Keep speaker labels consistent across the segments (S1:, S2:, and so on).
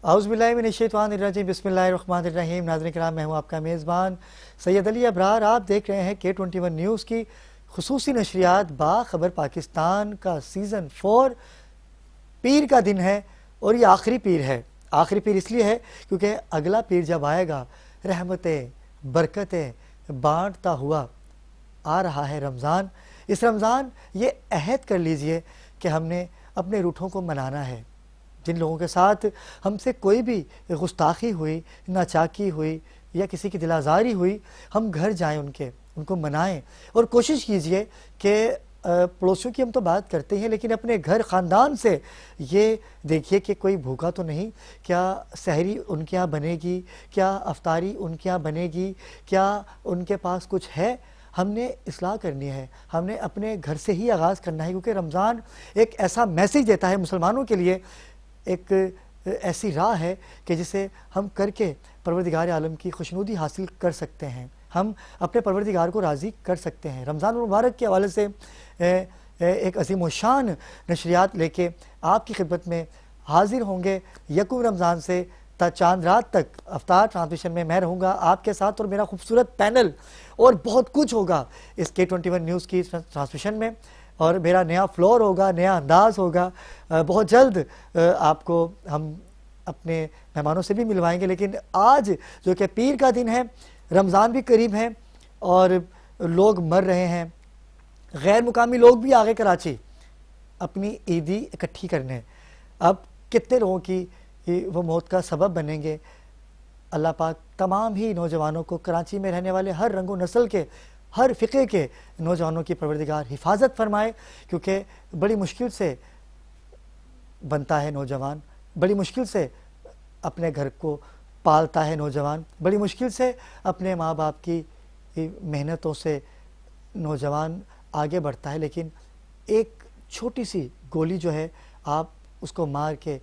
S1: औज़ुबिल्लाहिमिनश्शैतानिर्रजीम बिस्मिल्लाहिर्रहमानिर्रहीम। नाज़रीन किराम, मैं हूँ आपका मेज़बान सैयद अली अबरार। आप देख रहे हैं K21 न्यूज़ की खुसूसी नशरियात बाखबर पाकिस्तान का सीज़न 4। पीर का दिन है और ये आखिरी पीर है। आखिरी पीर इसलिए है क्योंकि अगला पीर जब आएगा रहमतें बरकतें बाँटता हुआ आ रहा है रमज़ान। इस रमज़ान ये अहद कर लीजिए कि हमने अपने रूठों को मनाना है। जिन लोगों के साथ हमसे कोई भी गुस्ताखी हुई, नाचाकी हुई या किसी की दिलाज़ारी हुई, हम घर जाएं, उनको मनाएं और कोशिश कीजिए कि पड़ोसियों की हम तो बात करते हैं, लेकिन अपने घर ख़ानदान से ये देखिए कि कोई भूखा तो नहीं, क्या सहरी उनके यहाँ बनेगी, क्या अफ्तारी उनके यहाँ बनेगी, क्या उनके पास कुछ है। हमने इस्लाह करनी है, हमने अपने घर से ही आगाज़ करना है, क्योंकि रमज़ान एक ऐसा मैसेज देता है मुसलमानों के लिए, एक ऐसी राह है कि जिसे हम करके परवरदिगार आलम की खुशनुदी हासिल कर सकते हैं, हम अपने परवरदिगार को राज़ी कर सकते हैं। रमज़ान मुबारक के हवाले से एक अज़ीम शान नशरियात लेके आपकी खिदमत में हाजिर होंगे। यकूम रमज़ान से चांद रात तक अफ्तार ट्रांसमिशन में मैं रहूँगा आपके साथ, और मेरा खूबसूरत पैनल और बहुत कुछ होगा इस K21 न्यूज़ की ट्रांसमिशन में। और मेरा नया फ्लोर होगा, नया अंदाज़ होगा। बहुत जल्द आपको हम अपने मेहमानों से भी मिलवाएंगे। लेकिन आज जो कि पीर का दिन है, रमज़ान भी करीब है और लोग मर रहे हैं। गैर मुकामी लोग भी आ गए कराची अपनी ईदी इकट्ठी करने। अब कितने लोगों की वो मौत का सबब बनेंगे। अल्लाह पाक तमाम ही नौजवानों को, कराची में रहने वाले हर रंगो नस्ल के, हर फ़िक़े के नौजवानों की परवरदिगार हिफाजत फरमाए, क्योंकि बड़ी मुश्किल से बनता है नौजवान, बड़ी मुश्किल से अपने घर को पालता है नौजवान, बड़ी मुश्किल से अपने माँ बाप की मेहनतों से नौजवान आगे बढ़ता है। लेकिन एक छोटी सी गोली जो है, आप उसको मार के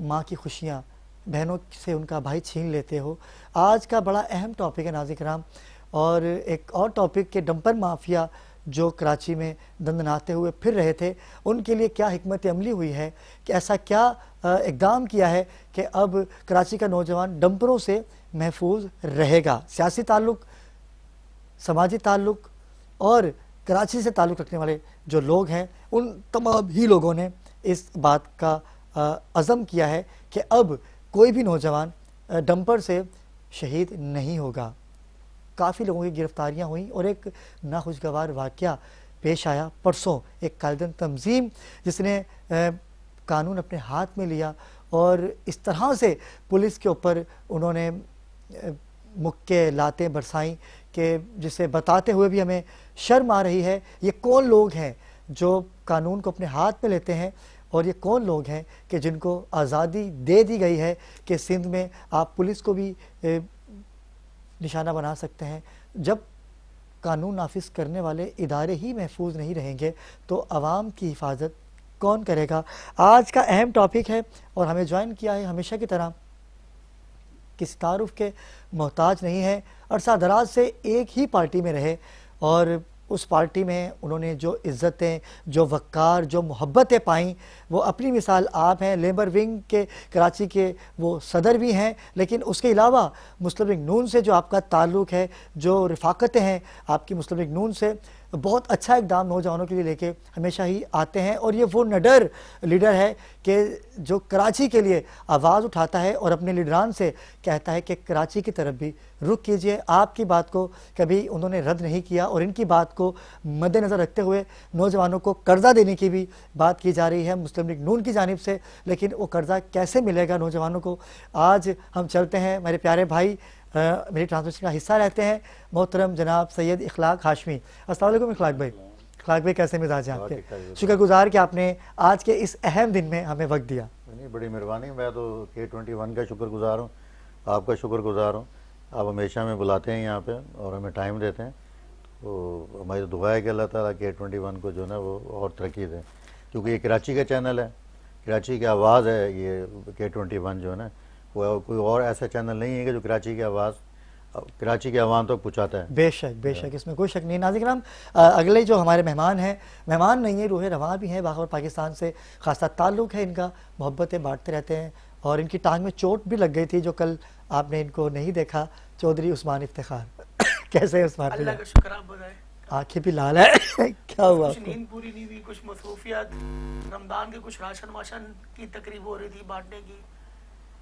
S1: माँ की खुशियाँ, बहनों से उनका भाई छीन लेते हो। आज का बड़ा अहम टॉपिक है नाज़रीन किराम। और एक और टॉपिक के डंपर माफिया जो कराची में दंदनाते हुए फिर रहे थे, उनके लिए क्या हिकमत अमली हुई है, कि ऐसा क्या इक़दाम किया है कि अब कराची का नौजवान डंपरों से महफूज रहेगा। सियासी ताल्लुक़, समाजी ताल्लुक़ और कराची से ताल्लुक़ रखने वाले जो लोग हैं, उन तमाम ही लोगों ने इस बात का अज़म किया है कि अब कोई भी नौजवान डंपर से शहीद नहीं होगा। काफ़ी लोगों की गिरफ्तारियां हुई और एक नाखुशगवार वाक़या पेश आया परसों। एक कायदन तंजीम जिसने कानून अपने हाथ में लिया और इस तरह से पुलिस के ऊपर उन्होंने मुक्के लातें बरसाईं कि जिसे बताते हुए भी हमें शर्म आ रही है। ये कौन लोग हैं जो कानून को अपने हाथ में लेते हैं, और ये कौन लोग हैं कि जिनको आज़ादी दे दी गई है कि सिंध में आप पुलिस को भी निशाना बना सकते हैं। जब कानून नाफिज करने वाले इदारे ही महफूज नहीं रहेंगे तो आवाम की हिफाजत कौन करेगा। आज का अहम टॉपिक है और हमें ज्वाइन किया है हमेशा की तरह, किसी तारुफ के मोहताज नहीं है, अरसा दराज से एक ही पार्टी में रहे और उस पार्टी में उन्होंने जो इज़्ज़तें, जो वक़ार, जो मोहब्बतें पाईं, वो अपनी मिसाल आप हैं। लेबर विंग के कराची के वो सदर भी हैं, लेकिन उसके अलावा मुस्लिम लीग नून से जो आपका ताल्लुक़ है, जो रफ़ाक़तें हैं आपकी मुस्लिम लीग नून से, बहुत अच्छा इक़दाम नौजवानों के लिए लेके हमेशा ही आते हैं। और ये वो निडर लीडर है कि जो कराची के लिए आवाज़ उठाता है और अपने लीडरान से कहता है कि कराची की तरफ भी रुख कीजिए। आपकी बात को कभी उन्होंने रद्द नहीं किया और इनकी बात को मद्देनज़र रखते हुए नौजवानों को कर्ज़ा देने की भी बात की जा रही है मुस्लिम लीग नून की जानिब से। लेकिन वो कर्ज़ा कैसे मिलेगा नौजवानों को, आज हम चलते हैं। मेरे प्यारे भाई मेरी ट्रांसमिशन का हिस्सा रहते हैं, मोहतरम जनाब सैयद इखलाक हाशमी। अस्सलाम वालेकुम इखलाक भाई। इखलाक भाई, कैसे मिजाज हैं आपके? शुक्रगुजार कि आपने आज के इस अहम दिन में हमें वक्त दिया।
S2: नहीं, बड़ी मेहरबानी। मैं तो K21 का शुक्रगुजार हूँ, आपका शुक्रगुजार हूँ। आप हमेशा हमें बुलाते हैं यहाँ पे और हमें टाइम देते हैं, तो हमारी दुआ है कि अल्लाह ताला K21 को जो है ना वो और तरक्की दें, क्योंकि ये कराची का चैनल है, कराची की आवाज़ है। ये K21 जो है ना, कोई और ऐसा चैनल नहीं है कि जो कराची की आवाज़ कराची के अवाम तक पहुँचाता है।
S1: बेशक बेशक, इसमें कोई शक नहीं। नाज़रीन किराम, अगले जो हमारे मेहमान हैं, मेहमान नहीं है, रूह रवां भी हैं, बाखबर पाकिस्तान से खासा ताल्लुक़ है इनका, मोहब्बतें बांटते रहते हैं और इनकी टांग में चोट भी लग गई थी, जो कल आपने इनको नहीं देखा, चौधरी उस्मान इफ्तिखार। कैसे है उस्मान?
S3: अल्लाह का शुक्र, आप बताएं।
S1: आंखें भी लाल है। क्या हुआ?
S3: कुछ नींद पूरी नहीं हुई, कुछ मसरूफियात, रमजान के कुछ राशन वाशन की तकरीब हो रही थी बांटने की,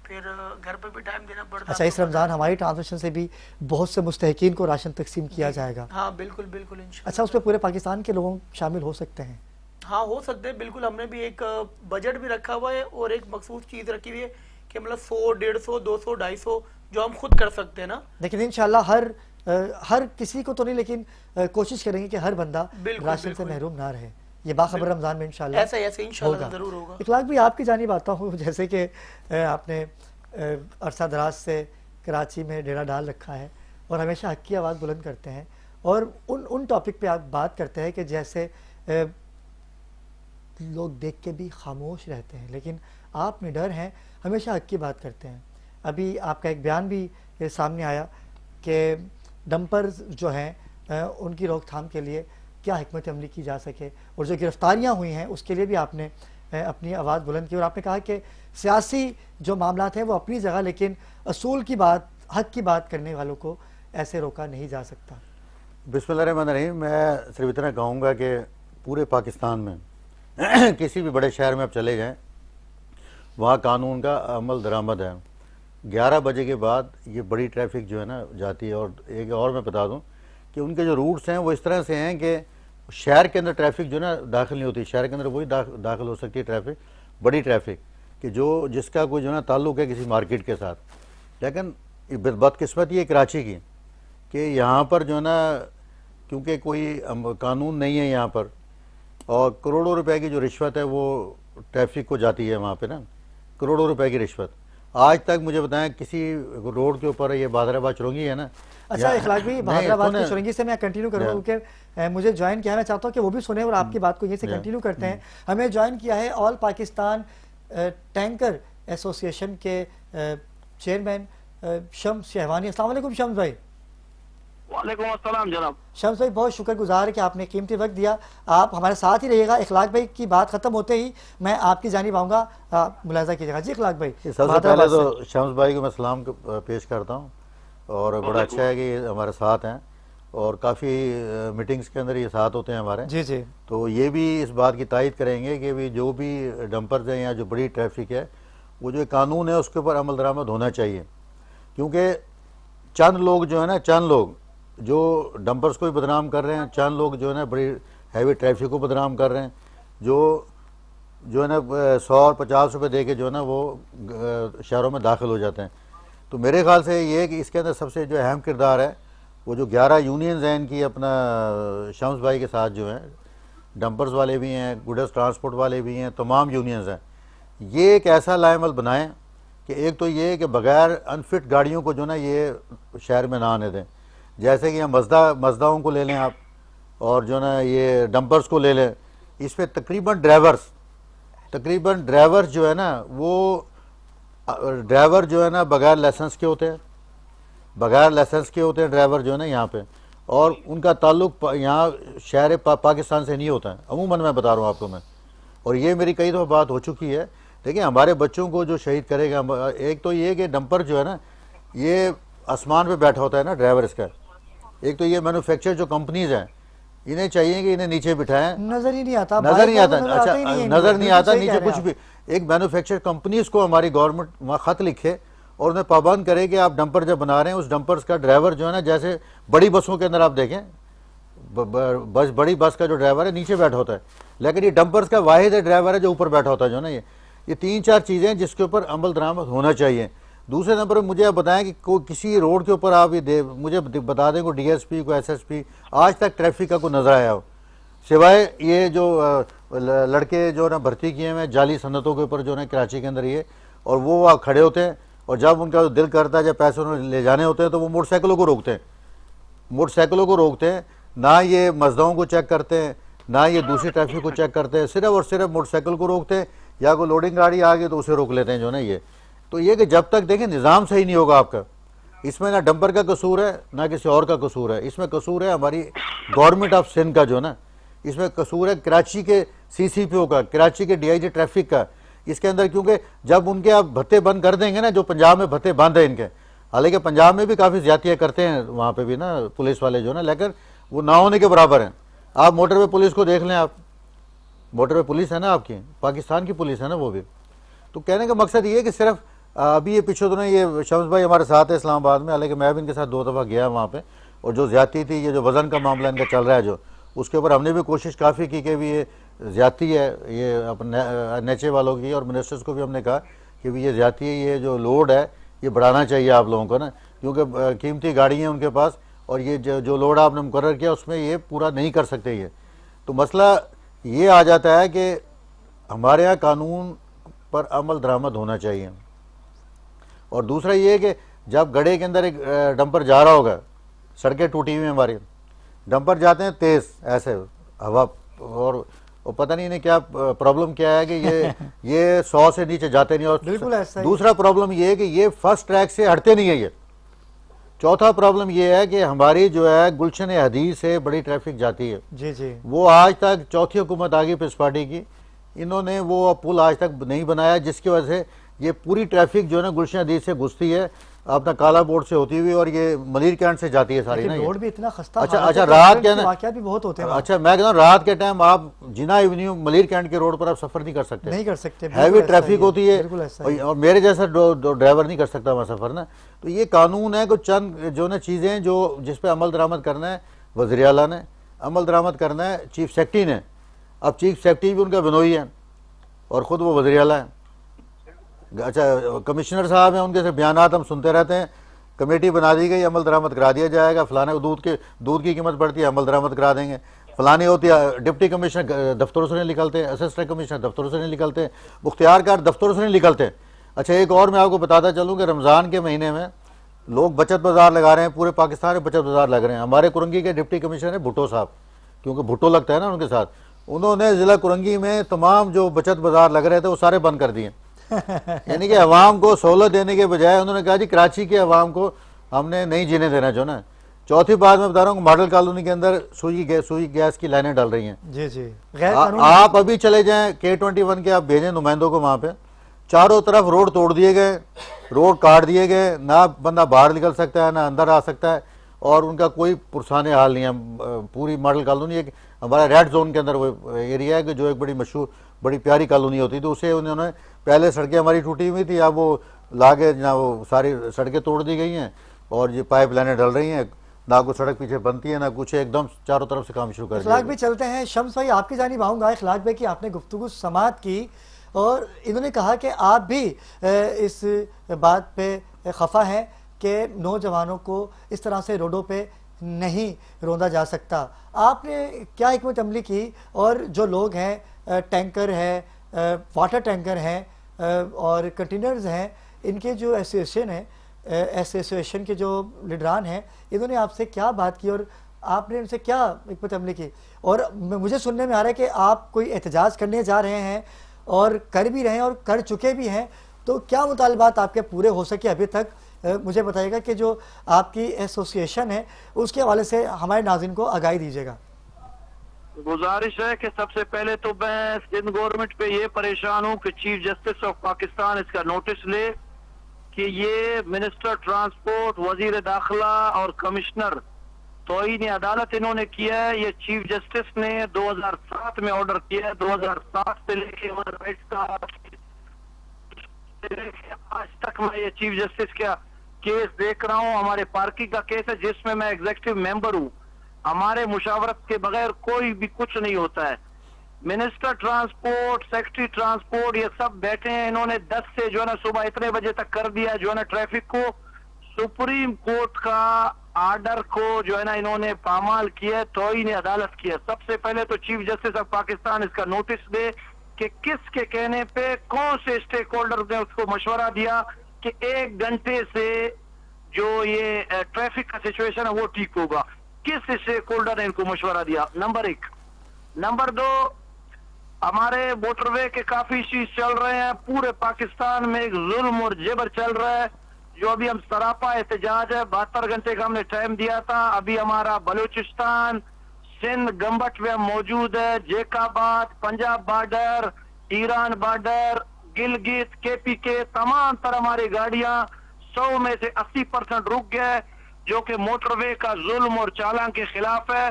S3: फिर घर पे भी टाइम देना पड़ता।
S1: अच्छा, इस रमजान हमारी ट्रांसमिशन से भी बहुत से मुस्तहिकीन को राशन तकसीम किया जाएगा।
S3: हाँ बिल्कुल बिल्कुल इंशाल्लाह।
S1: अच्छा, उसमें पूरे पाकिस्तान के लोग शामिल हो सकते हैं?
S3: हाँ हो सकते हैं बिल्कुल। हमने भी एक बजट भी रखा हुआ है और एक मखसूस चीज रखी हुई है कि मतलब 100, 150, 200, 250 जो हम खुद कर सकते हैं ना।
S1: लेकिन इंशाल्लाह हर किसी को तो नहीं, लेकिन कोशिश करेंगे कि हर बंदा राशन से महरूम ना रहे। ये बाखबर रमजान में इंशाल्लाह
S3: ऐसे ऐसे इंशाल्लाह जरूर होगा।
S1: इखलाक भी आपकी जानिब आता हूँ, जैसे कि आपने अरसा दराज से कराची में डेरा डाल रखा है और हमेशा हक की आवाज़ बुलंद करते हैं, और उन टॉपिक पे आप बात करते हैं कि जैसे लोग देख के भी खामोश रहते हैं, लेकिन आप निडर हैं, हमेशा हक की बात करते हैं। अभी आपका एक बयान भी सामने आया कि डंपर्स जो हैं उनकी रोकथाम के लिए क्या हिकमत अमली की जा सके, और जो गिरफ्तारियां हुई हैं उसके लिए भी आपने अपनी आवाज़ बुलंद की, और आपने कहा कि सियासी जो मामलात हैं वो अपनी जगह, लेकिन असूल की बात, हक की बात करने वालों को ऐसे रोका नहीं जा सकता।
S2: बिस्मिल्लाहिर्रहमानिर्रहीम। मैं सिर्फ इतना कहूँगा कि पूरे पाकिस्तान में किसी भी बड़े शहर में आप चले जाएं, वहाँ कानून का अमल दरामद है। 11 बजे के बाद ये बड़ी ट्रैफिक जो है ना जाती है। और एक और मैं बता दूं कि उनके जो रूट्स हैं वो इस तरह से हैं कि शहर के अंदर ट्रैफिक जो है ना दाखिल नहीं होती। शहर के अंदर वही दाखिल हो सकती है ट्रैफिक, बड़ी ट्रैफिक, कि जो जिसका कोई जो है ना ताल्लुक़ है किसी मार्केट के साथ। लेकिन बदकिस्मती है कराची की कि यहाँ पर जो है ना, क्योंकि कोई कानून नहीं है यहाँ पर, और करोड़ों रुपए की जो रिश्वत है वो ट्रैफिक को जाती है वहाँ पे ना, करोड़ों रुपए की रिश्वत। आज तक मुझे बताएं किसी रोड के ऊपर, ये बादराबाद चुरंगी है ना।
S1: अच्छा इखलाक भी, बादराबाद की चुरंगी से मैं कंटिन्यू करूँगा क्योंकि मुझे ज्वाइन किया है, मैं चाहता हूँ कि वो भी सुने और आपकी बात को यहीं से कंटिन्यू करते हैं। हमें ज्वाइन किया है ऑल पाकिस्तान टैंकर एसोसिएशन के चेयरमैन शम्स शहवानी। अस्सलाम वालेकुम शम्स भाई।
S4: वालेकुम अस्सलाम जनाब।
S1: शम्स भाई, बहुत शुक्रगुजार है कि आपने कीमती वक्त दिया। आप हमारे साथ ही रहिएगा। इखलाक भाई की बात खत्म होते ही मैं आपकी जानिब आऊँगा, मुलाजा कीजिएगा। जी इखलाक भाई।
S2: सबसे पहले तो शम्स भाई को मैं सलाम पेश करता हूँ, और बड़ा अच्छा है कि ये हमारे साथ हैं, और काफ़ी मीटिंग्स के अंदर ये साथ होते हैं हमारे।
S1: जी जी।
S2: तो ये भी इस बात की तायद करेंगे कि भी जो भी डंपर्स हैं या जो बड़ी ट्रैफिक है, वो जो कानून है उसके ऊपर अमल दरामद होना चाहिए। क्योंकि चंद लोग जो है ना, चंद लोग जो डंपर्स को भी बदनाम कर रहे हैं, चंद लोग जो है ना बड़ी हैवी ट्रैफिक को बदनाम कर रहे हैं, जो है ना 100 और 50 रुपये दे के जो है ना वो शहरों में दाखिल हो जाते हैं। तो मेरे ख्याल से ये है कि इसके अंदर सबसे जो अहम किरदार है वो जो 11 यूनियंस हैं इनकी, अपना शम्स भाई के साथ जो हैं, डंपर्स वाले भी हैं, गुड्स ट्रांसपोर्ट वाले भी हैं, तमाम यूनियंस हैं। ये एक ऐसा लाएमल बनाएं कि एक तो ये कि बगैर अनफिट गाड़ियों को जो ना ये शहर में ना आने दें। जैसे कि हम मजदाओं को ले लें आप, और जो ना ये डंपर्स को ले लें, इस पर तकरीबन ड्राइवर्स जो है ना, वो ड्राइवर जो है ना बगैर लाइसेंस के होते हैं, ड्राइवर जो है ना यहाँ पे, और उनका ताल्लुक यहाँ शहर पाकिस्तान से नहीं होता है अमूमन। मैं बता रहा हूँ आपको मैं, और ये मेरी कई दफ़ा बात हो चुकी है। देखिए हमारे बच्चों को जो शहीद करेगा, एक तो ये कि डंपर जो है ना ये आसमान पे बैठा होता है ना ड्राइवर इसका। एक तो ये मैन्युफैक्चर जो कंपनीज हैं, इन्हें चाहिए कि इन्हें नीचे बिठाएं, नजर ही नहीं आता। अच्छा, नजर नहीं आता नीचे कुछ भी। एक मैन्युफैक्चर कंपनीज को हमारी गवर्नमेंट वहाँ खत लिखे और उन्हें पाबंद करे कि आप डंपर जब बना रहे हैं, उस डंपर्स का ड्राइवर जो है ना, जैसे बड़ी बसों के अंदर आप देखें, बड़ी बस का जो ड्राइवर है नीचे बैठा होता है, लेकिन ये डंपर्स का वाहिद ड्राइवर है जो ऊपर बैठा होता है जो ना। ये 3-4 चीज़ें जिसके ऊपर अमल दरामद होना चाहिए। दूसरे नंबर पर मुझे आप बताएं कि किसी रोड के ऊपर आप ये मुझे बता दें कोई DSP को SSP आज तक ट्रैफिक का कोई नजर आया हो, सिवाय ये जो लड़के जो ना भर्ती किए हुए जाली सन्नतों के ऊपर जो ना कराची के अंदर ये, और वो वहाँ खड़े होते हैं, और जब उनका दिल करता है, जब पैसे उन्हें ले जाने होते हैं तो वो मोटरसाइकिलों को रोकते हैं। ना ये मजदाओं को चेक करते हैं, ना ये दूसरी ट्रैफिक को चेक करते हैं, सिर्फ और सिर्फ मोटरसाइकिल को रोकते हैं, या कोई लोडिंग गाड़ी आ गई तो उसे रोक लेते हैं जो ना ये। तो ये कि जब तक देखें निज़ाम सही नहीं होगा आपका, इसमें ना डंपर का कसूर है ना किसी और का कसूर है, इसमें कसूर है हमारी गवर्नमेंट ऑफ सिंध का जो ना, इसमें कसूर है कराची के CCPO का, कराची के DIG ट्रैफिक का। इसके अंदर, क्योंकि जब उनके आप भत्ते बंद कर देंगे ना, जो पंजाब में भत्ते बंद है इनके, हालांकि पंजाब में भी काफ़ी ज्यादतियाँ करते हैं वहाँ पे भी ना पुलिस वाले जो ना, लेकिन वो ना होने के बराबर हैं। आप मोटरवे पुलिस को देख लें, आप मोटरवे पुलिस है ना आपकी, पाकिस्तान की पुलिस है ना वो भी। तो कहने का मकसद ये है कि सिर्फ अभी ये पीछे दिनों ये शम्स भाई हमारे साथ है इस्लामाबाद में, हालांकि मैं भी इनके साथ 2 दफ़ा गया वहाँ पे, और जो ज्यादती थी, ये जो वज़न का मामला इनका चल रहा है जो, उसके ऊपर हमने भी कोशिश काफ़ी की कि भी ये ज्यादती है ये अपने नेचे वालों की, और मिनिस्टर्स को भी हमने कहा कि भी ये ज्यादती है, ये जो लोड है ये बढ़ाना चाहिए आप लोगों को ना, क्योंकि कीमती गाड़ी हैं उनके पास, और ये जो लोड आपने मुकर्रर किया उसमें ये पूरा नहीं कर सकते ये। तो मसला ये आ जाता है कि हमारे यहाँ कानून पर अमल दरामद होना चाहिए। और दूसरा ये है कि जब गड्ढे के अंदर एक डंपर जा रहा होगा, सड़कें टूटी हुई हैं हमारी, डंपर जाते हैं तेज़ ऐसे हवा, और पता नहीं इन्हें क्या प्रॉब्लम क्या है कि ये 100 से नीचे जाते नहीं। और
S1: बिल्कुल ऐसा ही।
S2: दूसरा प्रॉब्लम ये है कि ये फर्स्ट ट्रैक से हटते नहीं है ये। चौथा प्रॉब्लम ये है कि हमारी जो है गुलशन हदीस से बड़ी ट्रैफिक जाती है
S1: जी जी,
S2: वो आज तक, चौथी हुकूमत आ गई पीस पार्टी की, इन्होंने वो पुल आज तक नहीं बनाया, जिसकी वजह से ये पूरी ट्रैफिक जो है ना गुलशन हदीस से घुसती है अपना काला बोर्ड से होती हुई, और ये मलिर कैंट से जाती है सारी ना।
S1: रोड भी इतना खस्ता।
S2: अच्छा रात के
S1: वाकयात भी बहुत होते हैं।
S2: अच्छा मैं कहता हूँ रात के टाइम आप जिना एवेन्यू मलिर कैंट के रोड पर आप सफर नहीं कर सकते,
S1: नहीं कर सकते,
S2: हैवी ट्रैफिक होती है,
S1: बिल्कुल।
S2: और मेरे जैसा ड्राइवर नहीं कर सकता वहाँ सफर ना। तो ये कानून है कुछ चंद जो ना चीज़ें जो जिस पे अमल दरामद करना है वज़ीर आला ने, अमल दरामद करना है चीफ सेक्रेटरी ने। अब चीफ सेक्रेटरी भी उनका बिनोई है और ख़ुद वो वज़ीर आला है। अच्छा कमिश्नर साहब हैं, उनके से बयानात हम सुनते रहते हैं, कमेटी बना दी गई, अमल दरामद करा दिया जाएगा, फलाने को दूध की कीमत बढ़ती है, अमल दरामद करा देंगे, फलानी होती है, डिप्टी कमिश्नर दफ्तरों से नहीं निकलते, असिस्टेंट कमिश्नर दफ्तरों से नहीं निकलते, मुख्तियारकार दफ्तरों से नहीं निकलते। अच्छा एक और मैं आपको बताता चलूँ कि रमज़ान के महीने में लोग बचत बाज़ार लगा रहे हैं, पूरे पाकिस्तान में बचत बाज़ार लग रहे हैं। हमारे कुरंगी के डिप्टी कमिश्नर है भुट्टो साहब, क्योंकि भुट्टो लगता है ना उनके साथ, उन्होंने ज़िला कुरंगी में तमाम जो बचत बाज़ार लग रहे थे वो सारे बंद कर दिए। यानी कि अवाम को सहूलत देने के बजाय उन्होंने कहा जी कराची के अवाम को हमने नहीं जीने देना जो ना। चौथी बात मैं बता रहा हूँ, मॉडल कॉलोनी के अंदर सुई गैस की लाइनें डल रही हैं।
S1: जी जी,
S2: आप अभी चले जाएं K21 के, आप भेजें नुमाइंदों को वहाँ पे, चारों तरफ रोड तोड़ दिए गए, रोड काट दिए गए, ना बंदा बाहर निकल सकता है ना अंदर आ सकता है, और उनका कोई पुरसाने हाल नहीं है। पूरी मॉडल कॉलोनी एक हमारा रेड जोन के अंदर वो एरिया है कि जो एक बड़ी मशहूर बड़ी प्यारी कॉलोनी होती थी, उसे उन्होंने, पहले सड़कें हमारी टूटी हुई थी, अब वो लागे ना वो सारी सड़कें तोड़ दी गई हैं, और ये पाइप लाइनें डल रही हैं, ना कोई सड़क पीछे बनती है ना कुछ, एकदम चारों तरफ से काम शुरू कर दिया।
S1: इखलाक भी चलते हैं। शम्स भाई आपकी जानिब आऊँगा। इखलाक भाई की आपने गुफ्तगू समात की और इन्होंने कहा कि आप भी इस बात पे खफा हैं कि नौजवानों को इस तरह से रोडों पे नहीं रोंदा जा सकता। आपने क्या हिकमत अमली की, और जो लोग हैं टैंकर है, वाटर टैंकर हैं और कंटेनर्स हैं, इनके जो एसोसिएशन है, एसोसिएशन के जो लीडरान हैं, इन्होंने आपसे क्या बात की और आपने उनसे क्या हिकमत अमली की? और मुझे सुनने में आ रहा है कि आप कोई एहतजाज करने जा रहे हैं और कर भी रहे हैं और कर चुके भी हैं, तो क्या मुतालबात आपके पूरे हो सके अभी तक? मुझे बताइएगा कि जो आपकी एसोसिएशन है उसके हवाले से हमारे नाज़रीन को आगाही दीजिएगा।
S4: गुजारिश है कि सबसे पहले तो मैं सिंध गवर्नमेंट पे ये परेशान हूँ कि चीफ जस्टिस ऑफ पाकिस्तान इसका नोटिस ले कि ये मिनिस्टर ट्रांसपोर्ट, वजीर दाखिला और कमिश्नर तौहीन अदालत इन्होंने किया है। ये चीफ जस्टिस ने 2007 में ऑर्डर किया है। 2007 से लेके आज तक मैं ये चीफ जस्टिस का केस देख रहा हूँ। हमारे पार्किंग का केस है जिसमें मैं एग्जीक्यूटिव मेंबर हूँ। हमारे मुशावरत के बगैर कोई भी कुछ नहीं होता है। मिनिस्टर ट्रांसपोर्ट, सेक्रेटरी ट्रांसपोर्ट, ये सब बैठे हैं। इन्होंने 10 से जो है ना सुबह इतने बजे तक कर दिया जो है ना ट्रैफिक को। सुप्रीम कोर्ट का आर्डर को जो है ना इन्होंने पामाल किया, तौहीन अदालत किया। सबसे पहले तो चीफ जस्टिस ऑफ पाकिस्तान इसका नोटिस दे कि किसके कहने पे कौन से स्टेक होल्डर ने उसको मशवरा दिया कि 1 घंटे से जो ये ट्रैफिक का सिचुएशन है वो ठीक होगा। किस स्टेक होल्डर ने इनको मशवरा दिया? नंबर 1। नंबर 2, हमारे मोटरवे के काफी इश्यूज चल रहे हैं। पूरे पाकिस्तान में एक जुल्म और जेबर चल रहा है, जो अभी हम सरापा एहतजाज है। 72 घंटे का हमने टाइम दिया था। अभी हमारा बलूचिस्तान, सिंध गंबट में मौजूद है, Jacobabad, Punjab border, Iran border, Gilgit, KPK, तमाम तरह हमारी गाड़ियां 100 में से 80% रुक गए, जो कि मोटरवे का जुल्म और चालान के खिलाफ है।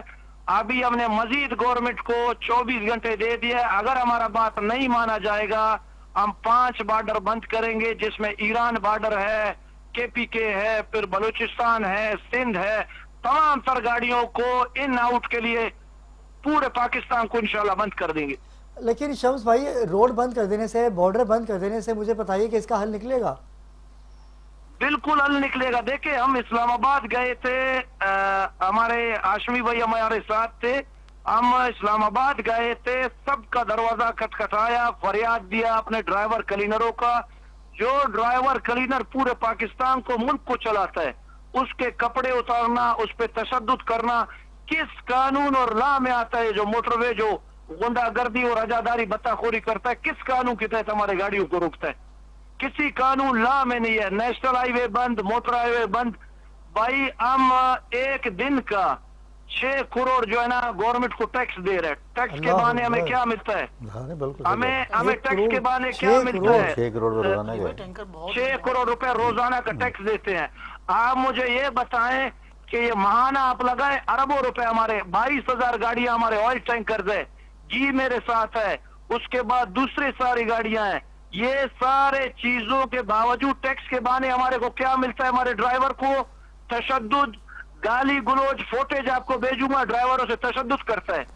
S4: अभी हमने मजीद गवर्नमेंट को 24 घंटे दे दिए। अगर हमारा बात नहीं माना जाएगा, हम 5 बॉर्डर बंद करेंगे, जिसमें ईरान बॉर्डर है, KPK है, फिर बलूचिस्तान है, सिंध है। तमाम तर गाड़ियों को इन आउट के लिए पूरे पाकिस्तान को इंशाल्लाह बंद कर देंगे।
S1: लेकिन शम्स भाई, रोड बंद कर देने से, बॉर्डर बंद कर देने से मुझे बताइए कि इसका हल निकलेगा?
S4: बिल्कुल हल निकलेगा। देखिए, हम इस्लामाबाद गए थे, हमारे हाशमी भाई हमारे साथ थे। हम इस्लामाबाद गए थे, सबका दरवाजा खटखटाया, फरियाद दिया अपने ड्राइवर क्लीनरों का। जो ड्राइवर क्लीनर पूरे पाकिस्तान को, मुल्क को चलाता है, उसके कपड़े उतारना, उस पर तशद्दुद करना किस कानून और लॉ में आता है? जो मोटरवे जो गुंडागर्दी और आजादारी बत्ताखोरी करता है, किस कानून के तहत हमारे गाड़ियों को रोकता है? किसी कानून लॉ में नहीं है। नेशनल हाईवे बंद, मोटर हाईवे बंद। भाई, हम एक दिन का 6 करोड़ जो है ना गवर्नमेंट को टैक्स दे रहे हैं। टैक्स के बहाने हमें क्या मिलता है? हमें टैक्स के बहाने क्या मिलता है?
S2: 6 करोड़ रोजाना का,
S4: 6 करोड़ रुपए रोजाना का टैक्स देते हैं। आप मुझे ये बताएं कि ये महाना आप लगाए अरबों रुपए। हमारे 22,000 गाड़ियां हमारे ऑयल टैंकर है, जी मेरे साथ है, उसके बाद दूसरी सारी गाड़ियां हैं। ये सारे चीजों के बावजूद टैक्स के बहाने हमारे को क्या मिलता है? हमारे ड्राइवर को तशद्दुद, गाली गलौज, फुटेज आपको भेजूंगा, ड्राइवरों से तशद्दुद करता है।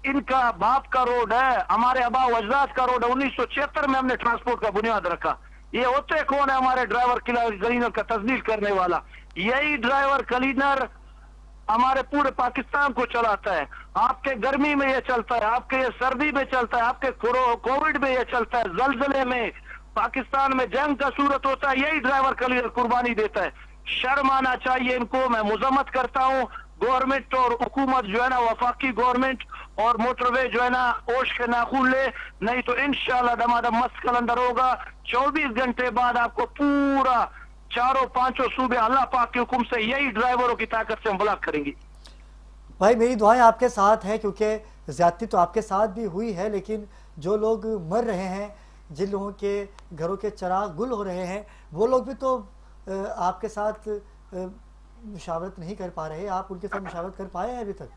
S4: इनका बाप का रोड है, हमारे अबा अजदाद का रोड है। 1976 में हमने ट्रांसपोर्ट का बुनियाद रखा। ये होते कौन है? हमारे ड्राइवर क्लीनर का तस्दील करने वाला। यही ड्राइवर क्लीनर हमारे पूरे पाकिस्तान को चलाता है। आपके गर्मी में ये चलता है, आपके ये सर्दी में चलता है, आपके कोविड में ये चलता है, जलजले में, पाकिस्तान में जंग का सूरत होता है, यही ड्राइवर क्लीनर कुर्बानी देता है। शर्म आना चाहिए इनको। मैं मुजम्मत करता हूँ गवर्नमेंट और हुकूमत जो है ना, वफाकी गवर्नमेंट और मोटरवे जो है ना, ओश के नाखून ले, नहीं तो इंशाल्लाह दमादम मस्त कलंदर होगा। 24 घंटे बाद आपको पूरा 4-5 सूबे अल्लाह पाक के हुक्म से यही ड्राइवरों की ताकत से हम ब्लॉक करेंगे।
S1: भाई, मेरी दुआएं आपके साथ हैं, क्योंकि ज्यादती तो आपके साथ भी हुई है, लेकिन जो लोग मर रहे हैं, जिन लोगों के घरों के चिराग गुल हो रहे हैं, वो लोग भी तो आपके साथ मुशावरत नहीं कर पा रहे। आप उनके साथ मुशावरत कर पाए हैं अभी तक?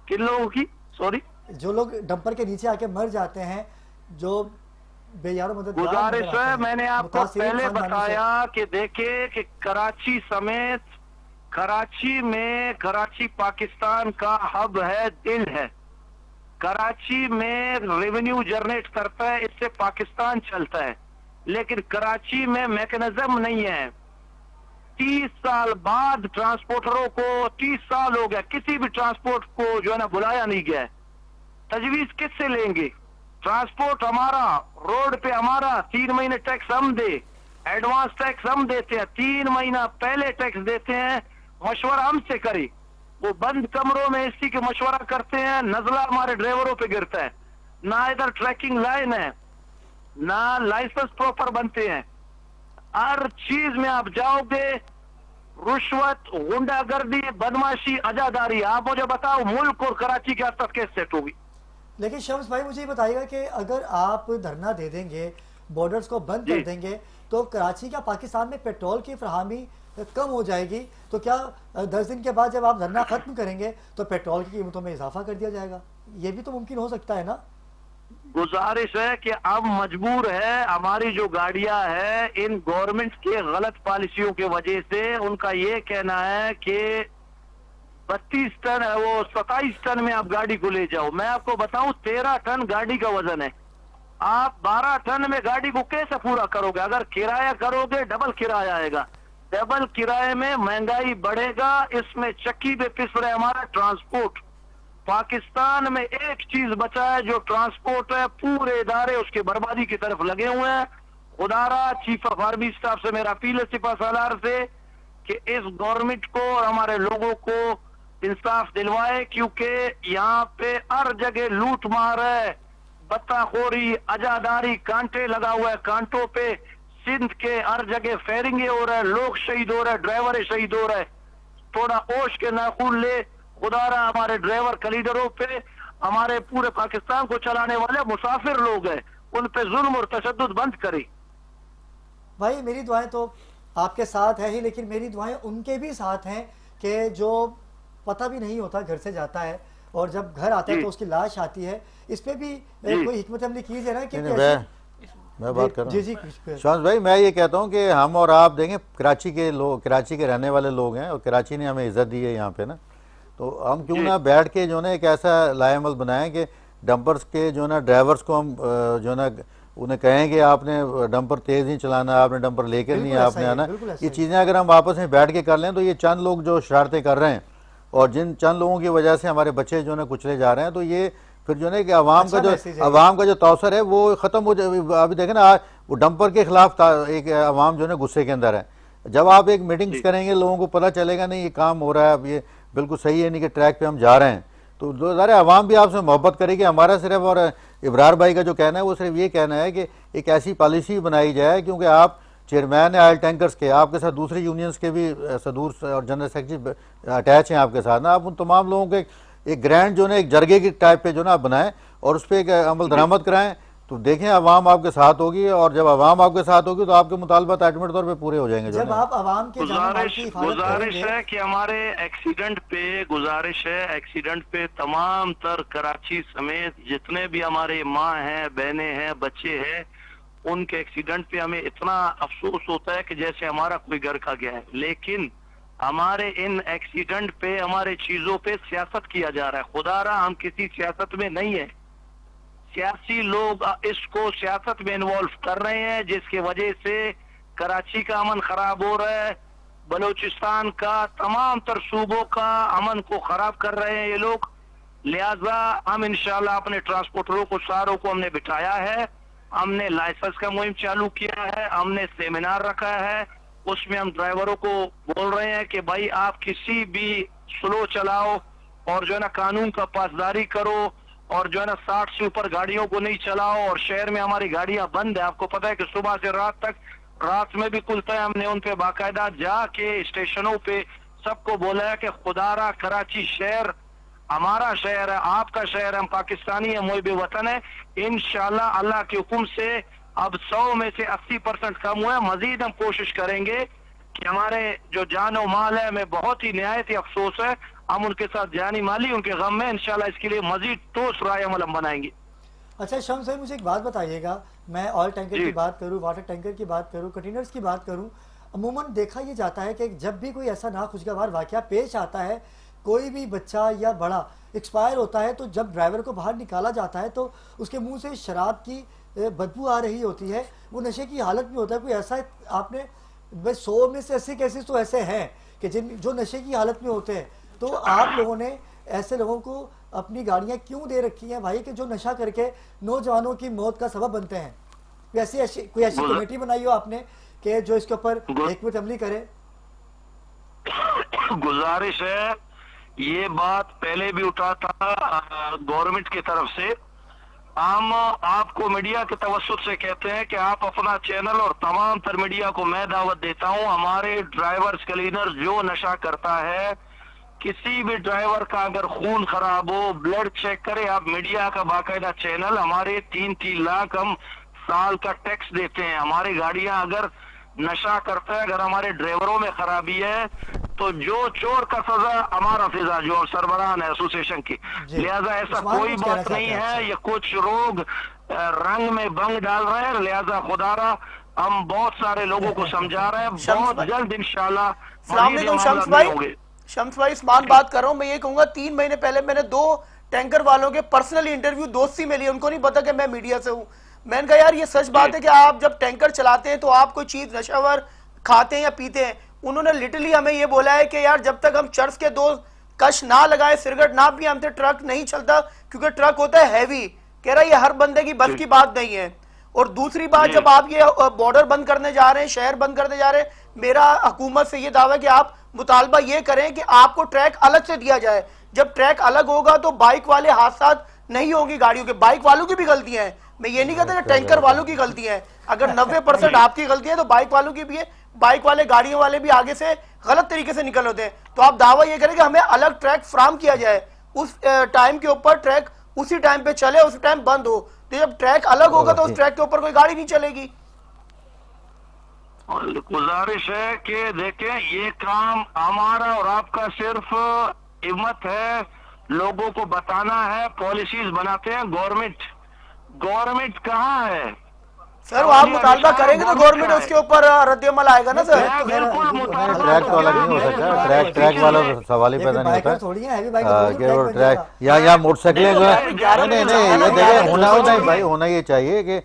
S4: किन लोगों की? सॉरी,
S1: जो लोग डंपर के नीचे आके मर जाते हैं, जो बेयारो मदद।
S4: गुजारिश है, मैंने आपको पहले बताया कि देखिए कि कराची समेत, कराची पाकिस्तान का हब है, दिल है। कराची में रेवेन्यू जनरेट करता है, इससे पाकिस्तान चलता है। लेकिन कराची में मैकेनिज्म नहीं है। 30 साल बाद ट्रांसपोर्टरों को, 30 साल हो गया, किसी भी ट्रांसपोर्ट को जो है ना बुलाया नहीं गया। तजवीज किससे लेंगे? ट्रांसपोर्ट हमारा, रोड पे हमारा, 3 महीने टैक्स हम दे, एडवांस टैक्स हम देते हैं, 3 महीना पहले टैक्स देते हैं। मशवरा हमसे करे, वो बंद कमरों में इसी के मशवरा करते हैं। नजला हमारे ड्राइवरों पे गिरता है। ना इधर ट्रैकिंग लाइन है, ना लाइसेंस प्रॉपर बनते हैं। हर चीज में आप जाओगे रुश्वत, गुंडागर्दी, बदमाशी, अजादारी। आप मुझे बताओ मुल्क और कराची की आसपास कैसे सेट होगी?
S1: लेकिन शम्स भाई, मुझे ये बताइएगा कि अगर आप धरना दे देंगे, बॉर्डर्स को बंद कर देंगे, तो कराची का पाकिस्तान में पेट्रोल की फराहमी कम हो जाएगी। तो क्या 10 दिन के बाद जब आप धरना खत्म करेंगे तो पेट्रोल की कीमतों में इजाफा कर दिया जाएगा? ये भी तो मुमकिन हो सकता है ना?
S4: गुजारिश है कि अब मजबूर है, हमारी जो गाड़ियां हैं, इन गवर्नमेंट के गलत पॉलिसियों की वजह से उनका ये कहना है कि 32 टन है, वो 27 टन में आप गाड़ी को ले जाओ। मैं आपको बताऊं 13 टन गाड़ी का वजन है। आप 12 टन में गाड़ी को कैसे पूरा करोगे? अगर किराया करोगे डबल किराया आएगा, डबल किराए में महंगाई बढ़ेगा। इसमें चक्की पे पिस रहे हमारा ट्रांसपोर्ट। पाकिस्तान में एक चीज बचा है जो ट्रांसपोर्ट है, पूरे इदारे उसकी बर्बादी की तरफ लगे हुए हैं। खुदारा चीफ ऑफ आर्मी स्टाफ से मेरा अपील है, सिपा सालार से, कि इस गवर्नमेंट को और हमारे लोगों को इंसाफ दिलवाए, क्योंकि यहाँ पे हर जगह लूट मार है, बत्ताखोरी, अजादारी, कांटे लगा हुआ है कांटों पे। सिंध के हर जगह फेरिंगे हो रहा है, लोग शहीद हो रहे हैं, ड्राइवर शहीद हो रहे हैं। थोड़ा ओश के नाखून ले खुदारा हमारे ड्राइवर क्लीनरों पे। हमारे पूरे पाकिस्तान को चलाने वाले मुसाफिर लोग हैं, उन पे जुल्म और तशद्दुद बंद करे।
S1: भाई मेरी दुआएं तो आपके साथ है ही, लेकिन मेरी दुआएं उनके भी साथ हैं कि जो पता भी नहीं होता घर से जाता है और जब घर आता है तो उसकी लाश आती है। इस पे भी कोई हिकमत अमली कीजिए ना कि
S2: मैं बात कर रहा
S1: जी जी
S2: हूँ शांस भाई। मैं ये कहता हूँ कि हम और आप देखें, कराची के लोग, कराची के रहने वाले लोग हैं और कराची ने हमें इज्जत दी है यहाँ पे ना, तो हम क्यों ना बैठ के जो ना एक ऐसा लाएमल बनाएं कि डंपर्स के जो ना ड्राइवर्स को हम जो ना उन्हें कहें कि आपने डंपर तेज नहीं चलाना, आपने डंपर लेकर नहीं आपने आना। ये चीज़ें अगर हम आपस में बैठ के कर लें तो ये चंद लोग जो शरारतें कर रहे हैं और जिन चंद लोगों की वजह से हमारे बच्चे जो है कुचले जा रहे हैं, तो ये फिर जो है कि अवाम का जो तौसर है वो ख़त्म हो जाए। अभी देखें ना, वो डंपर के खिलाफ एक अवाम जो है गुस्से के अंदर है। जब आप एक मीटिंग्स करेंगे लोगों को पता चलेगा नहीं ये काम हो रहा है, अब ये बिल्कुल सही है नहीं कि ट्रैक पे हम जा रहे हैं, तो ज़ाहिर है अवाम भी आपसे मोहब्बत करेगी। हमारा सिर्फ और इब्रार भाई का जो कहना है वो सिर्फ ये कहना है कि एक ऐसी पॉलिसी बनाई जाए, क्योंकि आप चेयरमैन है ऑयल टैंकर्स के, आपके साथ दूसरी यूनियंस के भी सदूर और जनरल सेक्रेटरी अटैच हैं आपके साथ ना, आप उन तमाम लोगों के एक ग्रैंड जो ना एक जरगे की टाइप पे जो ना आप बनाएं और उस पर एक अमल दरामद कराएं, तो देखें अवाम आपके साथ होगी। और जब अवाम आपके साथ होगी तो आपके मुतालबात ऑटोमेटिक तौर पे पूरे हो जाएंगे।
S1: जब आप अवाम के
S4: गुजारिश है कि हमारे एक्सीडेंट पे तमाम तर कराची समेत जितने भी हमारे माँ हैं, बहनें हैं, बच्चे हैं, उनके एक्सीडेंट पे हमें इतना अफसोस होता है कि जैसे हमारा कोई घर खा गया है। लेकिन हमारे इन एक्सीडेंट पे, हमारे चीजों पे सियासत किया जा रहा है। खुदारा हम किसी सियासत में नहीं है, सियासी लोग इसको सियासत में इन्वॉल्व कर रहे हैं, जिसकी वजह से कराची का अमन खराब हो रहा है, बलूचिस्तान का तमाम तर सूबों का अमन को खराब कर रहे हैं ये लोग। लिहाजा हम इंशाल्लाह अपने ट्रांसपोर्टरों को सारों को हमने बिठाया है, हमने लाइसेंस का मुहिम चालू किया है, हमने सेमिनार रखा है, उसमें हम ड्राइवरों को बोल रहे हैं कि भाई आप किसी भी स्लो चलाओ और जो है ना कानून का पासदारी करो और जो है ना 60 से ऊपर गाड़ियों को नहीं चलाओ। और शहर में हमारी गाड़ियां बंद है, आपको पता है कि सुबह से रात तक, रात में भी खुलता है। हमने उन पे बाकायदा जाके स्टेशनों पे सबको बोला है कि खुदारा कराची शहर हमारा शहर है, आपका शहर है, हम पाकिस्तानी है, मुहिब वतन है। इंशाल्लाह अल्लाह के हुक्म से अब 100 में से 80% कम हुआ है। मजीद हम कोशिश करेंगे कि हमारे जो जान और माल है, हमें बहुत ही निहायत ही अफसोस है, हम उनके साथ जानी माली उनके गम में इंशाल्लाह इसके लिए मजीद ठोस राय अमल हम बनाएंगे।
S1: अच्छा शम्स भाई, मुझे एक बात बताइएगा, मैं ऑयल टैंकर की बात करूं, वाटर टैंकर की बात करूं, कंटेनर्स की बात करूं, अमूमन देखा ये जाता है कि जब भी कोई ऐसा नाखुशगवार वाकया पेश आता है, कोई भी बच्चा या बड़ा एक्सपायर होता है, तो जब ड्राइवर को बाहर निकाला जाता है तो उसके मुंह से शराब की बदबू आ रही होती है, वो नशे की हालत में होता है। कोई ऐसा आपने 100 में से 80 केसेस तो ऐसे हैं कि जो नशे की हालत में होते हैं, तो आप लोगों ने ऐसे लोगों को अपनी गाड़ियां क्यों दे रखी हैं भाई कि जो नशा करके नौजवानों की मौत का सबब बनते हैं? कोई ऐसी कमेटी बनाई हो आपने कि जो इसके ऊपर हिकमत अमली करे?
S4: गुजारिश है, ये बात पहले भी उठा था गवर्नमेंट की तरफ से। हम आपको मीडिया के तवस्सुत से कहते हैं कि आप अपना चैनल और तमाम तर मीडिया को मैं दावत देता हूं, हमारे ड्राइवर्स क्लीनर जो नशा करता है, किसी भी ड्राइवर का अगर खून खराब हो, ब्लड चेक करे, आप मीडिया का बाकायदा चैनल, हमारे 3-3 लाख हम साल का टैक्स देते हैं। हमारी गाड़ियां अगर नशा करता है, अगर हमारे ड्राइवरों में खराबी है, तो जो चोर का सजा हमारा फिजा, जो सरबराह है एसोसिएशन की। लिहाजा ऐसा कोई बात नहीं है, ये कुछ लोग रंग में भंग डाल रहे हैं। लिहाजा खुदारा हम बहुत सारे लोगों को समझा रहे हैं, बहुत जल्द इंशाल्लाह।
S3: शम्स भाई इस्मान बात कर रहा हूँ, मैं ये कहूंगा 3 महीने पहले मैंने 2 टैंकर वालों के पर्सनली इंटरव्यू दोस्ती में लिए, उनको नहीं पता कि मैं मीडिया से हूँ। मैंने कहा यार ये सच बात है कि आप जब टैंकर चलाते हैं तो आप कोई चीज नशावर खाते हैं या पीते हैं? उन्होंने लिटरली हमें ये बोला है कि यार जब तक हम चर्च के 2 कश ना लगाए, सिगरेट ना पिए, हमसे ट्रक नहीं चलता, क्योंकि ट्रक होता है हैवी। कह रहा है ये हर बंदे की बस की बात नहीं है। और दूसरी बात, जब आप ये बॉर्डर बंद करने जा रहे हैं, शहर बंद करने जा रहे हैं, मेरा हुकूमत से ये दावा है कि आप मुतालबा ये करें कि आपको ट्रैक अलग से दिया जाए। जब ट्रैक अलग होगा तो बाइक वाले हादसा नहीं होंगी गाड़ियों के। बाइक वालों की भी गलतियां हैं, मैं ये नहीं कहता कि टैंकर वालों की गलती है। अगर 90% आपकी गलती है तो बाइक वालों की भी है। बाइक वाले, गाड़ियों वाले भी आगे से गलत तरीके से निकल होते हैं। तो आप दावा ये करें कि हमें अलग ट्रैक फ्राहम किया जाए, उस टाइम के ऊपर ट्रैक उसी टाइम पे चले, उसी टाइम बंद हो। तो जब ट्रैक अलग होगा तो उस ट्रैक के ऊपर कोई गाड़ी नहीं चलेगी।
S4: और गुजारिश है कि देखें, ये काम हमारा और आपका सिर्फ हिम्मत है, लोगों को बताना है, पॉलिसीज बनाते हैं। गवर्नमेंट कहाँ है
S3: सर? वो आप मुतालबा करेंगे तो गवर्नमेंट उसके ऊपर रद्दमल आएगा ना सर।
S4: बिल्कुल
S2: ट्रैक तो अलग नहीं हो सकता, ट्रैक वाला सवाल ही पैदा नहीं होता कि वो ट्रैक या मोटरसाइकिलें जो है, नहीं ये देखें होना ये चाहिए कि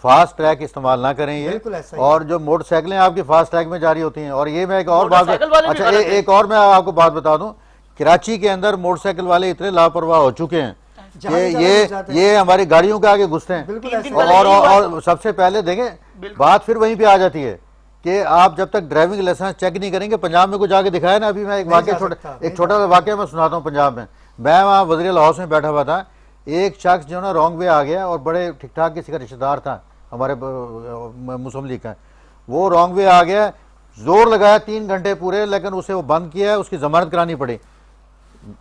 S2: फास्ट ट्रैक इस्तेमाल ना करें ये, और जो मोटरसाइकिलें आपकी फास्ट ट्रैक में जारी होती हैं। और ये मैं एक और बात, अच्छा एक और मैं आपको बात बता दूं, कराची के अंदर मोटरसाइकिल वाले इतने लापरवाह हो चुके हैं कि ये हमारी गाड़ियों के आगे घुसते हैं। और सबसे पहले देखें, बात फिर वहीं पे आ जाती है कि आप जब तक ड्राइविंग लाइसेंस चेक नहीं करेंगे, पंजाब में कुछ आगे दिखाया ना, अभी मैं एक छोटा सा वाकया मैं सुनाता हूँ। पंजाब में मैं वहाँ वज़ीर हाउस में बैठा हुआ था, एक शख्स जो ना रॉन्ग वे आ गया, और बड़े ठीक ठाक किसी का रिश्तेदार था हमारे मुस्लिम लीग का, वो रॉन्ग वे आ गया, जोर लगाया 3 घंटे पूरे, लेकिन उसे वो बंद किया, उसकी जमानत करानी पड़ी।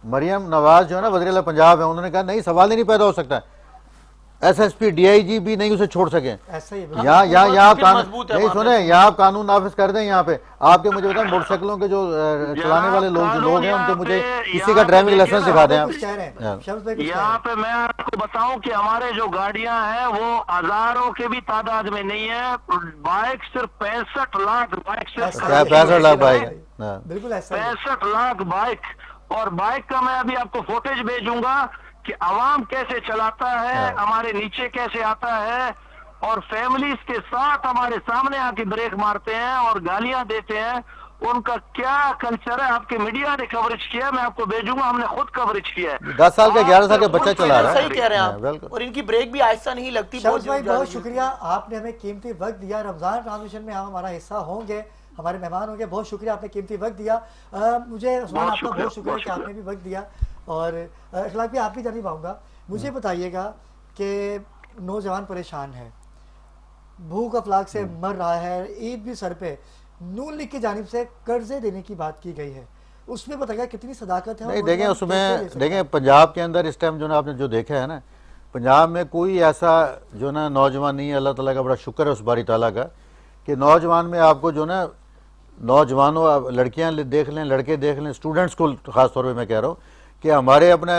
S2: मरियम नवाज जो है ना वज़ीर पंजाब है, उन्होंने कहा नहीं, सवाल ही नहीं पैदा हो सकता, SSP DIG भी नहीं उसे छोड़ सके। यहाँ कानून नहीं सुने, यहाँ आप कानून नाफिज कर दें। यहाँ पे आपके मुझे बताएं, मोटरसाइकिलों के जो चलाने वाले लोग हैं, उनके मुझे किसी का ड्राइविंग लाइसेंस दिखा दें।
S4: यहाँ पे मैं आपको बताऊं कि हमारे जो गाड़ियां हैं वो हजारों के भी तादाद में नहीं है, बाइक सिर्फ 65 लाख बाइक,
S2: 65 लाख बाइक,
S4: बिल्कुल 65 लाख बाइक। और बाइक का मैं अभी आपको फुटेज भेजूंगा कि आवाम कैसे चलाता है, हमारे नीचे कैसे आता है, और फैमिलीज के साथ हमारे सामने आके ब्रेक मारते हैं और गालियां देते हैं। उनका क्या कल्चर है, आपके मीडिया ने कवरेज किया, मैं आपको भेजूंगा, हमने खुद कवरेज किया है।
S2: 10 साल का 11 साल का बच्चा चला रहा है,
S3: सही कह रहे हैं आप। और इनकी ब्रेक भी आहिस्ता नहीं लगती।
S1: बहुत शुक्रिया, आपने हमें कीमती वक्त दिया। रमजान ट्रांसमिशन में हम हमारा हिस्सा होंगे, हमारे मेहमान होंगे। बहुत शुक्रिया, आपने कीमती वक्त दिया। मुझे उस्मान आपका बहुत शुक्रिया कि आपने भी वक्त दिया। और इखलाक भी आप भी जानी पाऊंगा, मुझे बताइएगा कि नौजवान परेशान है, भूख अफलाक से मर रहा है, ईद भी सर पे, नून लीग की जानिब से कर्जे देने की बात की गई है, उसमें बताइएगा कितनी सदाकत है?
S2: नहीं देखें, उसमें देखें पंजाब के अंदर इस टाइम जो ना आपने जो देखा है ना, पंजाब में कोई ऐसा जो ना नौजवान नहीं है। अल्लाह ताला का बड़ा शुक्र है उस बारी ताला का कि नौजवान में आपको जो ना, नौजवानों, लड़कियां देख लें, लड़के देख लें, स्टूडेंट्स को खास तौर पे मैं कह रहा हूँ कि हमारे अपने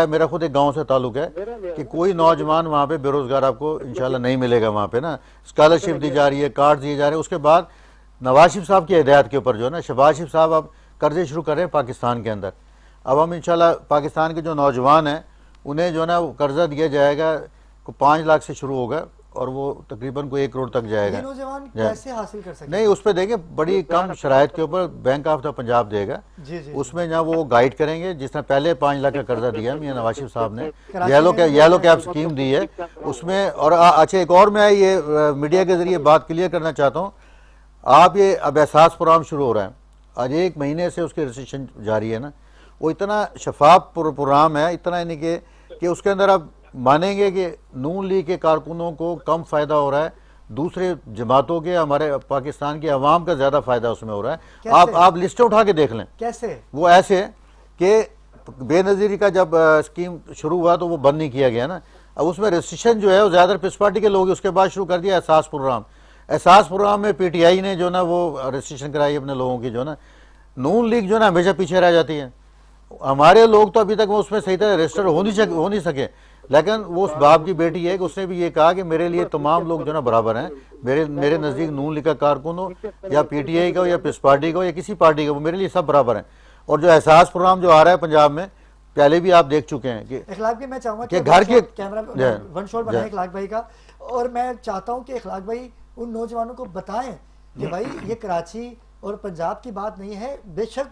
S2: मेरा खुद एक गांव से ताल्लुक है कि कोई नौजवान वहाँ पे बेरोजगार आपको इंशाल्लाह नहीं मिलेगा। वहाँ पे ना स्कॉलरशिप दी जा रही है, कार्ड दिए जा रहे हैं। उसके बाद नवाज शरीफ साहब की हिदायत के ऊपर जो है ना, शहबाज शरीफ साहब अब कर्जे शुरू कर रहे हैं पाकिस्तान के अंदर। अब हम इंशाल्लाह पाकिस्तान के जो नौजवान हैं उन्हें जो है ना वो कर्जा दिया जाएगा, 5 लाख से शुरू होगा और वो तकरीबन को 1 करोड़ तक जाएगा।
S1: नौजवान कैसे हासिल कर सकते?
S2: नहीं, उस पर देंगे बड़ी कम शराइत के ऊपर बैंक ऑफ द पंजाब देगा, उसमें जहाँ वो गाइड करेंगे। जिसने पहले 5 लाख का कर्जा दिया मियां नवाज शरीफ साहब ने, येलो कैब स्कीम दी है उसमें। और अच्छा, एक और मैं ये मीडिया के जरिए बात क्लियर करना चाहता हूँ, आप ये अब एहसास प्रोग्राम शुरू हो रहा है, आज 1 महीने से उसकी रजिस्ट्रेशन जारी है ना, वो इतना शफाफ प्रोग्राम है, इतना यानी कि उसके अंदर आप मानेंगे कि नून लीग के कारकुनों को कम फायदा हो रहा है, दूसरे जमातों के, हमारे पाकिस्तान की आवाम का ज्यादा फायदा उसमें हो रहा है। आप लिस्टें उठा के देख लें।
S1: कैसे? वो
S2: ऐसे कि बेनजीरी का जब स्कीम शुरू हुआ तो वो बंद नहीं किया गया ना, अब उसमें रजिस्ट्रेशन जो है वो ज्यादा पीस पार्टी के लोग, उसके बाद शुरू कर दिया एहसास प्रोग्राम। एहसास प्रोग्राम में PTI ने जो ना वो रजिस्ट्रेशन कराई अपने लोगों की, जो ना नून लीग जो ना हमेशा पीछे रह जाती है। हमारे लोग तो अभी तक वो उसमें सही तरह रजिस्टर हो नहीं सके, लेकिन वो उस बाप की बेटी है कि उसने भी ये कहा कि मेरे लिए तमाम लोग जो ना बराबर हैं, मेरे नजदीक नून लीग का कारकुन हो या PTI का हो या पीस पार्टी का हो या किसी पार्टी का, वो मेरे लिए सब बराबर हैं। और जो एहसास प्रोग्राम जो आ रहा है पंजाब में, पहले भी आप देख चुके हैं कि
S1: इखलाक भाई, मैं चाहूंगा
S2: कि घर के
S1: कैमरा वन शॉट बनाए इखलाक भाई का, और मैं चाहता हूं कि इखलाक भाई उन नौजवानों को बताएं कि भाई ये कराची और पंजाब की बात नहीं है, बेशक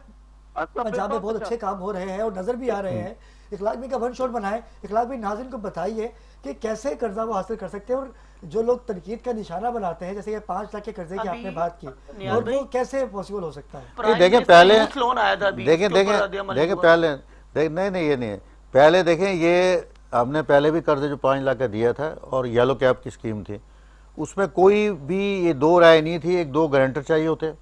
S1: पंजाब में बहुत अच्छे काम हो रहे हैं और नजर भी आ रहे हैं। इखलाक भाई का वन शॉट बनाए, इखलाक भाई नाज़रीन को बताइए कि कैसे कर्जा वो हासिल कर सकते हैं, और जो लोग तनकीद का निशाना बनाते हैं, जैसे ये 5 लाख के कर्जे की आपने बात की, और वो कैसे पॉसिबल हो सकता है?
S2: देखें पहले, देखें पहले, नहीं ये नहीं है, पहले देखें ये हमने पहले भी कर्जे जो 5 लाख का दिया था और येलो कैब की स्कीम थी, उसमें कोई भी ये 2 राय नहीं थी। 1-2 गारंटर चाहिए होते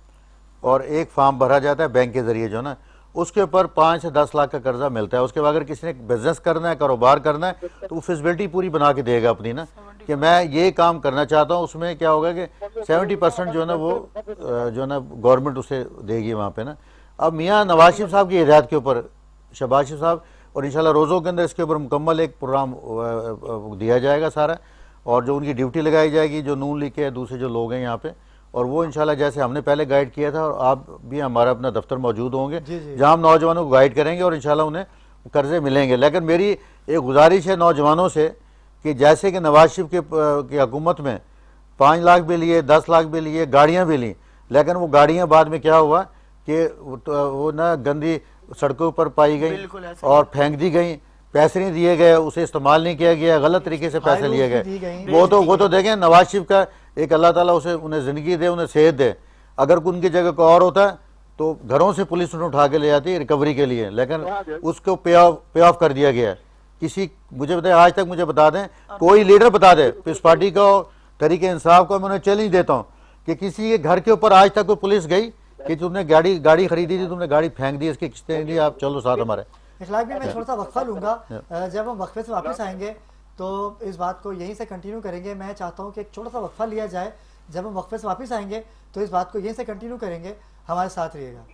S2: और एक फॉर्म भरा जाता है बैंक के जरिए जो ना, उसके ऊपर 5 से 10 लाख का कर्जा मिलता है। उसके बाद अगर किसी ने बिजनेस करना है, कारोबार करना है, तो वो फिजिबिलिटी पूरी बना के देगा अपनी ना, कि मैं ये काम करना चाहता हूँ। उसमें क्या होगा कि 70% जो है ना वो जो है ना गवर्नमेंट उसे देगी वहाँ पे ना। अब मियाँ नवाज शरीफ साहब की हिदायत के ऊपर शहबाज शरीफ साहब, और इंशाल्लाह रोज़ों के अंदर इसके ऊपर मुकम्मल एक प्रोग्राम दिया जाएगा सारा, और जो उनकी ड्यूटी लगाई जाएगी, जो नून लीग के दूसरे जो लोग हैं यहाँ पे, और वो इंशाल्लाह जैसे हमने पहले गाइड किया था, और आप भी हमारा अपना दफ्तर मौजूद होंगे जहाँ हम नौजवानों को गाइड करेंगे और इंशाल्लाह उन्हें कर्जे मिलेंगे। लेकिन मेरी एक गुजारिश है नौजवानों से कि जैसे कि नवाज शरीफ की हुकूमत में 5 लाख भी लिए, 10 लाख भी लिए, गाड़ियाँ भी ली, लेकिन वो गाड़ियाँ बाद में क्या हुआ कि वो ना गंदी सड़कों पर पाई गई और फेंक दी गई, पैसे नहीं दिए गए, उसे इस्तेमाल नहीं किया गया, गलत तरीके से पैसे लिए गए। वो तो देखें नवाज शरीफ का एक अल्लाह ताला उसे उन्हें ज़िंदगी दे, उन्हें सेहत दे। अगर उनकी जगह को और होता तो घरों से पुलिस उन्हें उठा के ले जाती रिकवरी के लिए, लेकिन उसको पे ऑफ कर दिया गया। किसी मुझे बताए, आज तक मुझे बता दें, कोई लीडर बता दे इस पार्टी का तरीके इंसाफ को, मैं उन्हें चैलेंज देता हूँ कि किसी के घर के ऊपर आज तक कोई पुलिस गई कि तुमने गाड़ी खरीदी थी, तुमने गाड़ी फेंक दी, इसकी किस्तें दी, आप चलो साथ हमारे।
S1: इखलाक भी मैं थोड़ा सा वक्फा लूंगा, जब हम वक्फे से वापस आएंगे तो इस बात को यहीं से कंटिन्यू करेंगे। मैं चाहता हूं कि एक छोटा सा वक्फा लिया जाए, जब हम वक्फे से वापस आएंगे तो इस बात को यहीं से कंटिन्यू करेंगे। हमारे साथ रहिएगा।